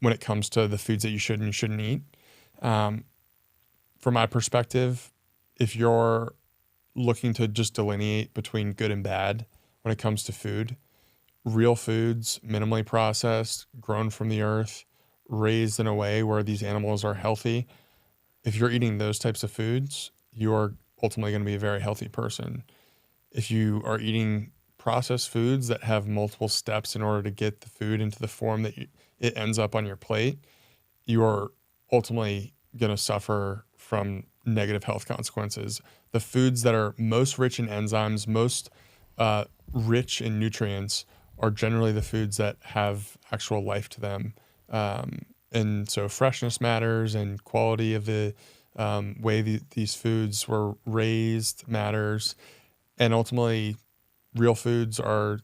when it comes to the foods that you should and you shouldn't eat. Um, from my perspective, if you're looking to just delineate between good and bad when it comes to food, real foods, minimally processed, grown from the earth, raised in a way where these animals are healthy, if you're eating those types of foods, you're ultimately going to be a very healthy person. If you are eating processed foods that have multiple steps in order to get the food into the form that it ends up on your plate, you are ultimately going to suffer from negative health consequences. The foods that are most rich in enzymes, most rich in nutrients, are generally the foods that have actual life to them. And so freshness matters, and quality of the way these foods were raised matters. And ultimately, real foods are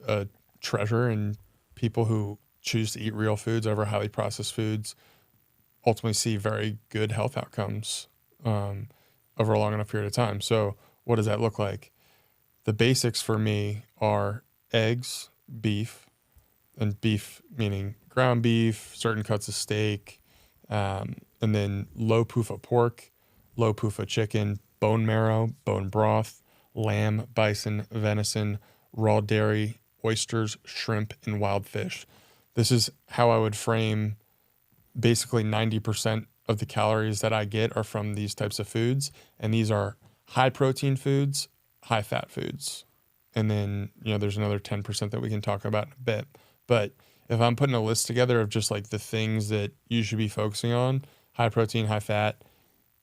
a treasure, and people who choose to eat real foods over highly processed foods ultimately see very good health outcomes over a long enough period of time. So what does that look like? The basics for me are eggs, beef, and beef meaning ground beef, certain cuts of steak, and then low PUFA pork, low PUFA chicken, bone marrow, bone broth, lamb, bison, venison, raw dairy, oysters, shrimp, and wild fish. This is how I would frame basically 90% of the calories that I get are from these types of foods. And these are high protein foods, high fat foods. And then, there's another 10% that we can talk about in a bit. But if I'm putting a list together of just like the things that you should be focusing on, high protein, high fat,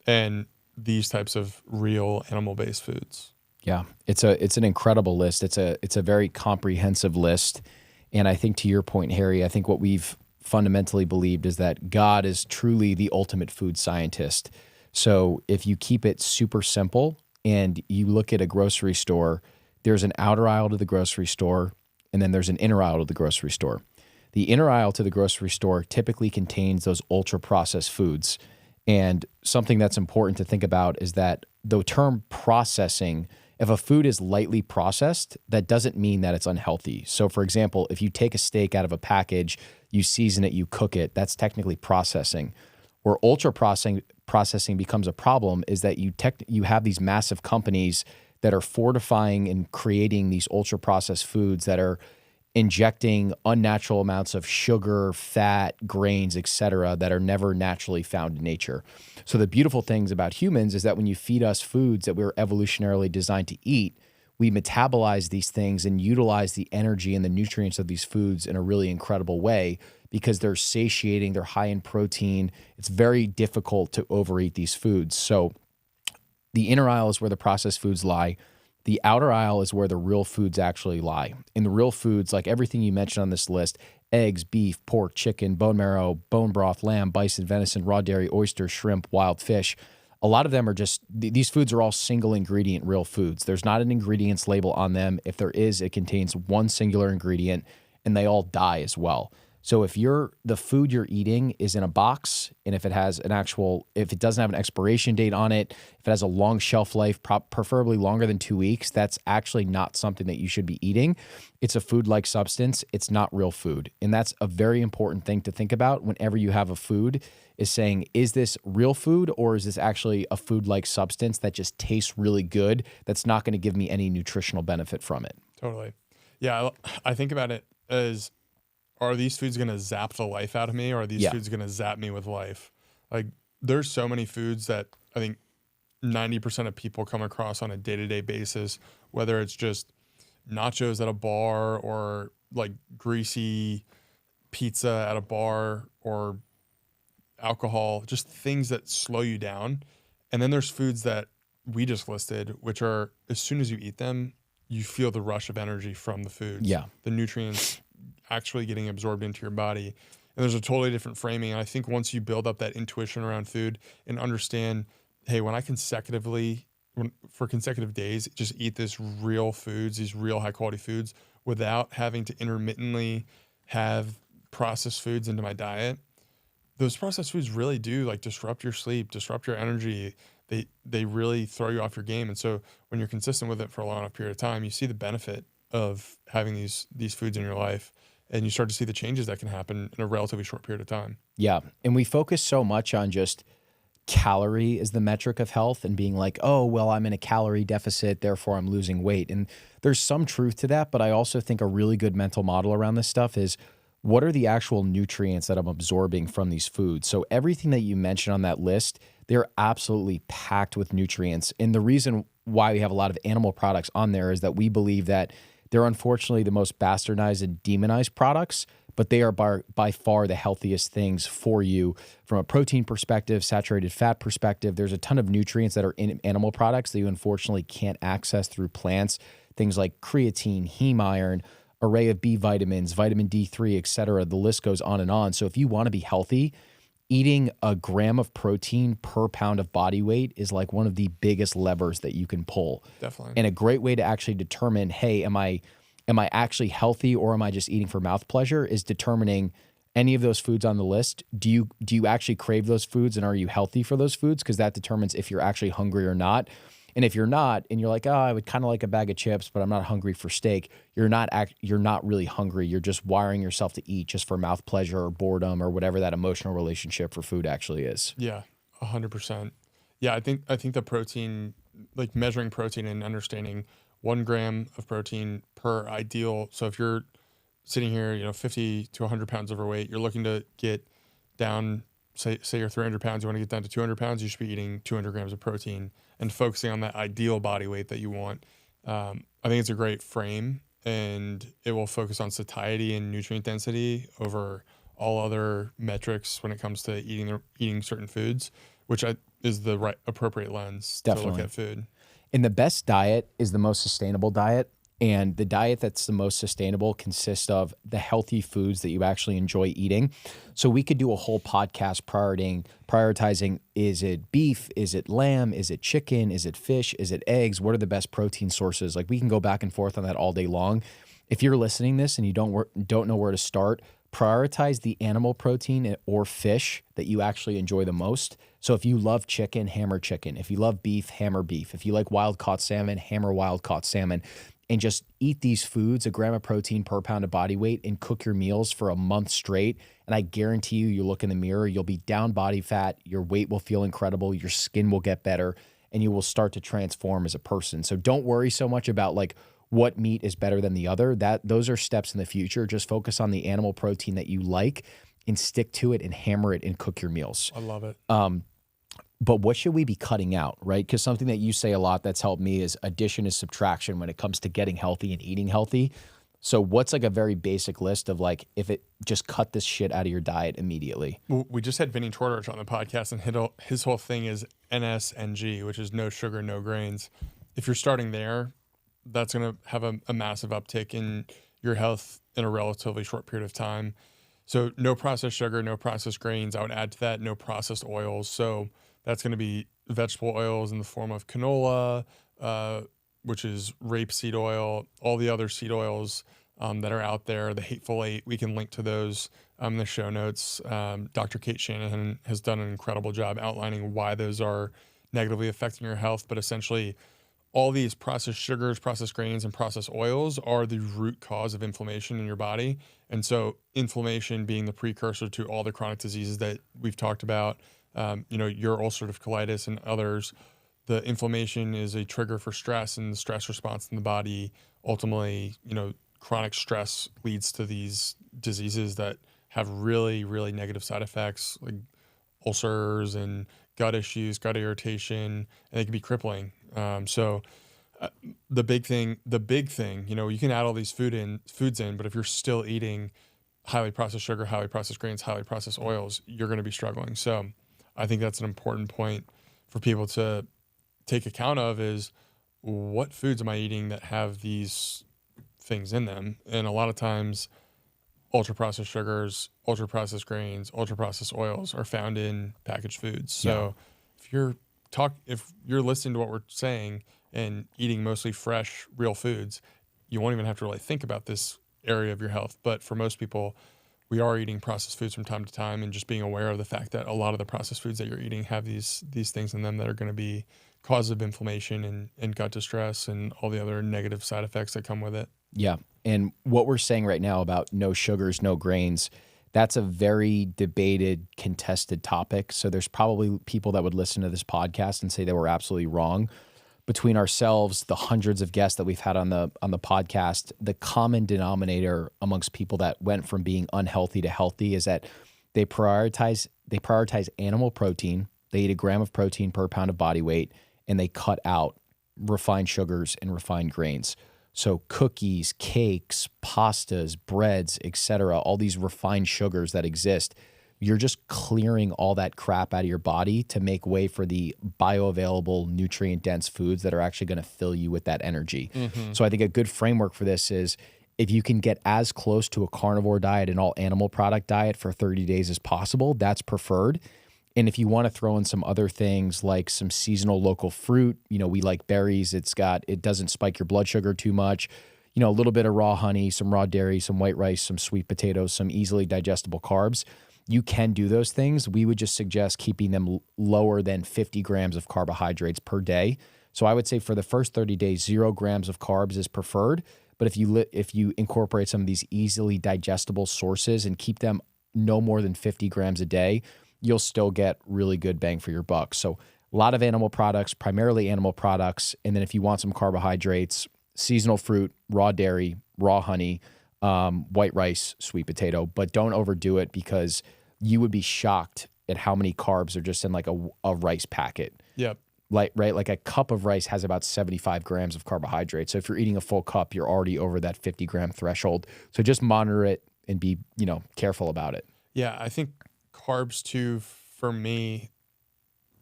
and these types of real animal-based foods. Yeah, it's an incredible list. It's a very comprehensive list. And I think to your point, Harry, I think what we've fundamentally believed is that God is truly the ultimate food scientist. So if you keep it super simple and you look at a grocery store, there's an outer aisle to the grocery store, and then there's an inner aisle to the grocery store. The inner aisle to the grocery store typically contains those ultra processed foods. And something that's important to think about is that the term processing, if a food is lightly processed, that doesn't mean that it's unhealthy. So for example, if you take a steak out of a package, you season it, you cook it, that's technically processing. Where ultra processing becomes a problem is that you have these massive companies that are fortifying and creating these ultra processed foods that are injecting unnatural amounts of sugar, fat, grains, etc., that are never naturally found in nature. So the beautiful things about humans is that when you feed us foods that we're evolutionarily designed to eat, we metabolize these things and utilize the energy and the nutrients of these foods in a really incredible way because they're satiating, they're high in protein. It's very difficult to overeat these foods. So the inner aisle is where the processed foods lie. The outer aisle is where the real foods actually lie. In the real foods, like everything you mentioned on this list, eggs, beef, pork, chicken, bone marrow, bone broth, lamb, bison, venison, raw dairy, oyster, shrimp, wild fish, a lot of them are just, these foods are all single ingredient real foods. There's not an ingredients label on them. If there is, it contains one singular ingredient, and they all die as well. So if the food you're eating is in a box, and if it doesn't have an expiration date on it, if it has a long shelf life, preferably longer than 2 weeks, that's actually not something that you should be eating. It's a food-like substance. It's not real food. And that's a very important thing to think about whenever you have a food, is saying, is this real food, or is this actually a food-like substance that just tastes really good that's not going to give me any nutritional benefit from it? Totally. Yeah, I think about it as, are these foods going to zap the life out of me, or are these foods going to zap me with life? Like, there's so many foods that I think 90% of people come across on a day-to-day basis, whether it's just nachos at a bar or like greasy pizza at a bar or alcohol, just things that slow you down. And then there's foods that we just listed, which are, as soon as you eat them, you feel the rush of energy from the foods. Yeah. The nutrients actually getting absorbed into your body. And there's a totally different framing. And I think once you build up that intuition around food and understand, hey, when I for consecutive days, just eat this real foods, these real high quality foods, without having to intermittently have processed foods into my diet, those processed foods really do like disrupt your sleep, disrupt your energy. They really throw you off your game. And so when you're consistent with it for a long enough period of time, you see the benefit of having these foods in your life. and you start to see the changes that can happen in a relatively short period of time. Yeah. And we focus so much on just calorie is the metric of health and being like, oh, well, I'm in a calorie deficit, therefore I'm losing weight. And there's some truth to that. But I also think a really good mental model around this stuff is what are the actual nutrients that I'm absorbing from these foods? So everything that you mentioned on that list, they're absolutely packed with nutrients. And the reason why we have a lot of animal products on there is that we believe that they're unfortunately the most bastardized and demonized products, but they are by far the healthiest things for you from a protein perspective, saturated fat perspective. There's a ton of nutrients that are in animal products that you unfortunately can't access through plants. Things like creatine, heme iron, array of B vitamins, vitamin D3, et cetera. The list goes on and on. So if you want to be healthy, eating a gram of protein per pound of body weight is like one of the biggest levers that you can pull. Definitely. And a great way to actually determine, hey, am I actually healthy or am I just eating for mouth pleasure is determining any of those foods on the list. Do you actually crave those foods and are you healthy for those foods? Because that determines if you're actually hungry or not. And if you're not, and you're like, oh, I would kind of like a bag of chips, but I'm not hungry for steak, you're not really hungry. You're just wiring yourself to eat just for mouth pleasure or boredom or whatever that emotional relationship for food actually is. Yeah, 100%. Yeah, I think the protein, like measuring protein and understanding 1 gram of protein per ideal. So if you're sitting here, 50 to 100 pounds overweight, you're looking to get down, say you're 300 pounds, you want to get down to 200 pounds, you should be eating 200 grams of protein and focusing on that ideal body weight that you want. I think it's a great frame, and it will focus on satiety and nutrient density over all other metrics when it comes to eating certain foods, which is the right appropriate lens Definitely. to look at food. And the best diet is the most sustainable diet. And the diet that's the most sustainable consists of the healthy foods that you actually enjoy eating. So we could do a whole podcast prioritizing, is it beef? Is it lamb? Is it chicken? Is it fish? Is it eggs? What are the best protein sources? Like we can go back and forth on that all day long. If you're listening to this and you don't know where to start, prioritize the animal protein or fish that you actually enjoy the most. So if you love chicken, hammer chicken. If you love beef, hammer beef. If you like wild caught salmon, hammer wild caught salmon. And just eat these foods, a gram of protein per pound of body weight, and cook your meals for a month straight. And I guarantee you look in the mirror, you'll be down body fat, your weight will feel incredible, your skin will get better, and you will start to transform as a person. So don't worry so much about like what meat is better than the other. Those are steps in the future. Just focus on the animal protein that you like and stick to it and hammer it and cook your meals. I love it. But what should we be cutting out, right? Because something that you say a lot that's helped me is addition is subtraction when it comes to getting healthy and eating healthy. So what's like a very basic list of like, if it just cut this shit out of your diet immediately? Well, we just had Vinny Tortorich on the podcast, and his whole thing is NSNG, which is no sugar, no grains. If you're starting there, that's going to have a massive uptick in your health in a relatively short period of time. So no processed sugar, no processed grains. I would add to that no processed oils. So that's going to be vegetable oils in the form of canola, which is rapeseed oil, all the other seed oils that are out there, the Hateful Eight. We can link to those in the show notes. Dr. Kate Shanahan has done an incredible job outlining why those are negatively affecting your health. But essentially, all these processed sugars, processed grains, and processed oils are the root cause of inflammation in your body. And so inflammation being the precursor to all the chronic diseases that we've talked about, your ulcerative colitis and others, the inflammation is a trigger for stress, and the stress response in the body, ultimately, chronic stress leads to these diseases that have really, really negative side effects like ulcers and gut issues, gut irritation, and they can be crippling. The big thing, you can add all these foods in, but if you're still eating highly processed sugar, highly processed grains, highly processed oils, you're going to be struggling. So I think that's an important point for people to take account of is what foods am I eating that have these things in them? And a lot of times ultra processed sugars, ultra processed grains, ultra processed oils are found in packaged foods. So if you're listening to what we're saying and eating mostly fresh, real foods, you won't even have to really think about this area of your health. But for most people, we are eating processed foods from time to time, and just being aware of the fact that a lot of the processed foods that you're eating have these things in them that are going to be causes of inflammation and gut distress and all the other negative side effects that come with it. Yeah. And what we're saying right now about no sugars, no grains, that's a very debated, contested topic. So there's probably people that would listen to this podcast and say they were absolutely wrong. Between ourselves, the hundreds of guests that we've had on the podcast, the common denominator amongst people that went from being unhealthy to healthy is that they prioritize animal protein. They eat a gram of protein per pound of body weight, and they cut out refined sugars and refined grains. So cookies, cakes, pastas, breads, etc., all these refined sugars that exist, you're just clearing all that crap out of your body to make way for the bioavailable, nutrient-dense foods that are actually going to fill you with that energy. So I think a good framework for this is if you can get as close to a carnivore diet and all animal product diet for 30 days as possible, that's preferred. And if you want to throw in some other things like some seasonal local fruit, we like berries. It doesn't spike your blood sugar too much. A little bit of raw honey, some raw dairy, some white rice, some sweet potatoes, some easily digestible carbs. You can do those things. We would just suggest keeping them lower than 50 grams of carbohydrates per day. So I would say for the first 30 days, 0 grams of carbs is preferred. But if you incorporate some of these easily digestible sources and keep them no more than 50 grams a day, you'll still get really good bang for your buck. So a lot of animal products, primarily animal products. And then if you want some carbohydrates, seasonal fruit, raw dairy, raw honey, white rice, sweet potato, but don't overdo it because you would be shocked at how many carbs are just in like a rice packet. Yep. Like a cup of rice has about 75 grams of carbohydrates. So if you're eating a full cup, you're already over that 50 gram threshold. So just monitor it and be, careful about it. Yeah. I think carbs too, for me,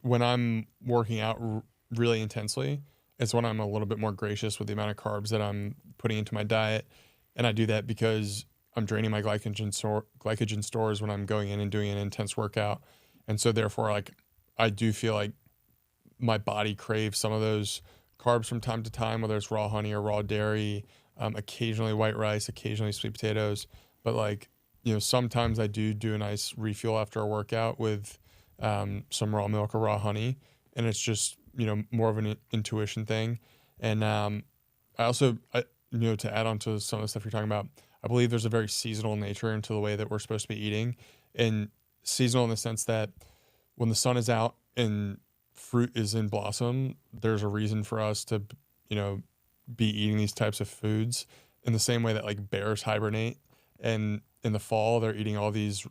when I'm working out really intensely, it's when I'm a little bit more gracious with the amount of carbs that I'm putting into my diet. And I do that because I'm draining my glycogen stores when I'm going in and doing an intense workout. And so therefore, I do feel like my body craves some of those carbs from time to time, whether it's raw honey or raw dairy, occasionally white rice, occasionally sweet potatoes. But sometimes I do a nice refuel after a workout with some raw milk or raw honey. And it's just, more of an intuition thing. And I also, to add on to some of the stuff you're talking about, I believe there's a very seasonal nature into the way that we're supposed to be eating. And seasonal in the sense that when the sun is out and fruit is in blossom, there's a reason for us to, be eating these types of foods in the same way that bears hibernate. And in the fall, they're eating all these,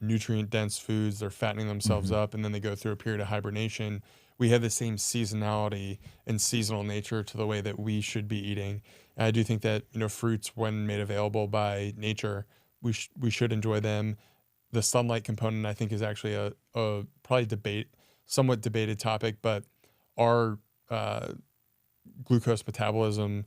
nutrient dense foods. They're fattening themselves up, and then they go through a period of hibernation. We have the same seasonality and seasonal nature to the way that we should be eating. And I do think that, fruits, when made available by nature, we should enjoy them. The sunlight component, I think, is actually a probably somewhat debated topic, but our glucose metabolism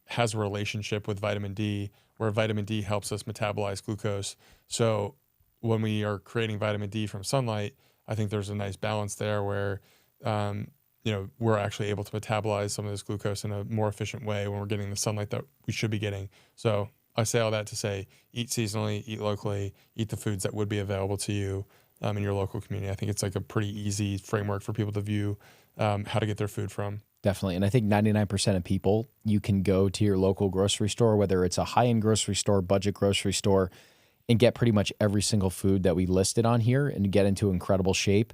has a relationship with vitamin D, where vitamin D helps us metabolize glucose. So when we are creating vitamin D from sunlight, I think there's a nice balance there where we're actually able to metabolize some of this glucose in a more efficient way when we're getting the sunlight that we should be getting. So I say all that to say, eat seasonally, eat locally, eat the foods that would be available to you in your local community. I think it's a pretty easy framework for people to view how to get their food from. Definitely. And I think 99% of people, you can go to your local grocery store, whether it's a high-end grocery store, budget grocery store, and get pretty much every single food that we listed on here and get into incredible shape.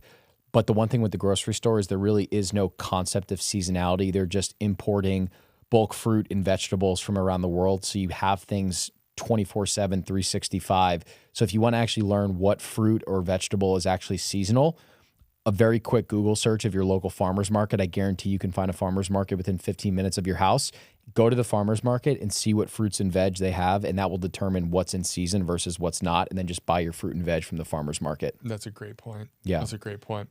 But the one thing with the grocery store is there really is no concept of seasonality. They're just importing bulk fruit and vegetables from around the world. So you have things 24/7, 365. So if you want to actually learn what fruit or vegetable is actually seasonal, a very quick Google search of your local farmer's market, I guarantee you can find a farmer's market within 15 minutes of your house. Go to the farmer's market and see what fruits and veg they have, and that will determine what's in season versus what's not, and then just buy your fruit and veg from the farmer's market. That's a great point. Yeah. That's a great point.